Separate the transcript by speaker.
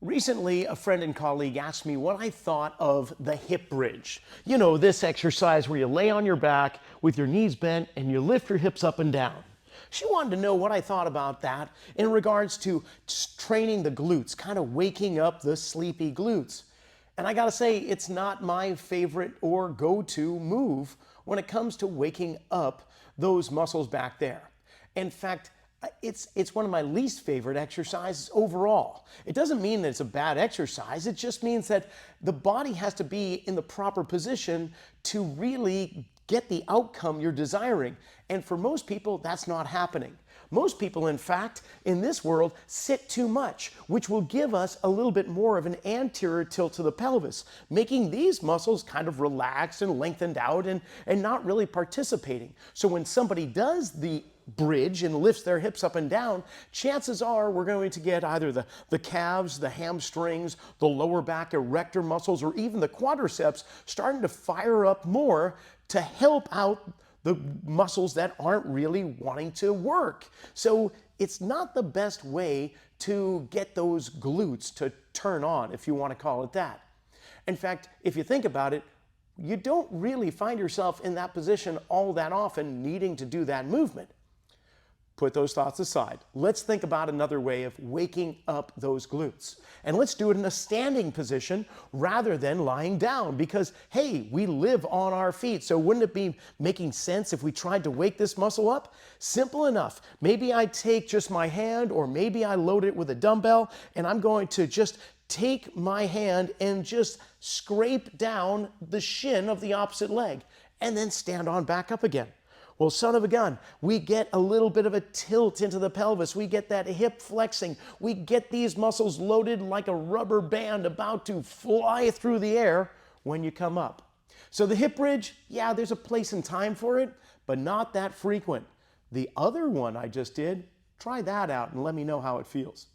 Speaker 1: Recently, a friend and colleague asked me what I thought of the hip bridge. You know, this exercise where you lay on your back with your knees bent and you lift your hips up and down. She wanted to know what I thought about that in regards to training the glutes, kind of waking up the sleepy glutes. And I gotta say, it's not my favorite or go-to move when it comes to waking up those muscles back there. In fact, it's one of my least favorite exercises overall. It doesn't mean that it's a bad exercise. It just means that the body has to be in the proper position to really get the outcome you're desiring. And for most people, that's not happening. Most people, in fact, in this world, sit too much, which will give us a little bit more of an anterior tilt to the pelvis, making these muscles kind of relaxed and lengthened out and not really participating. So when somebody does the bridge and lifts their hips up and down, chances are we're going to get either the calves, the hamstrings, the lower back erector muscles, or even the quadriceps starting to fire up more to help out the muscles that aren't really wanting to work. So it's not the best way to get those glutes to turn on, if you want to call it that. In fact, if you think about it, you don't really find yourself in that position all that often needing to do that movement. Put those thoughts aside. Let's think about another way of waking up those glutes. And let's do it in a standing position rather than lying down because, hey, we live on our feet. So wouldn't it be making sense if we tried to wake this muscle up? Simple enough. Maybe I take just my hand or maybe I load it with a dumbbell and I'm going to just take my hand and just scrape down the shin of the opposite leg and then stand on back up again. Well, son of a gun, we get a little bit of a tilt into the pelvis. We get that hip flexing. We get these muscles loaded like a rubber band about to fly through the air when you come up. So the hip bridge, yeah, there's a place and time for it, but not that frequent. The other one I just did, try that out and let me know how it feels.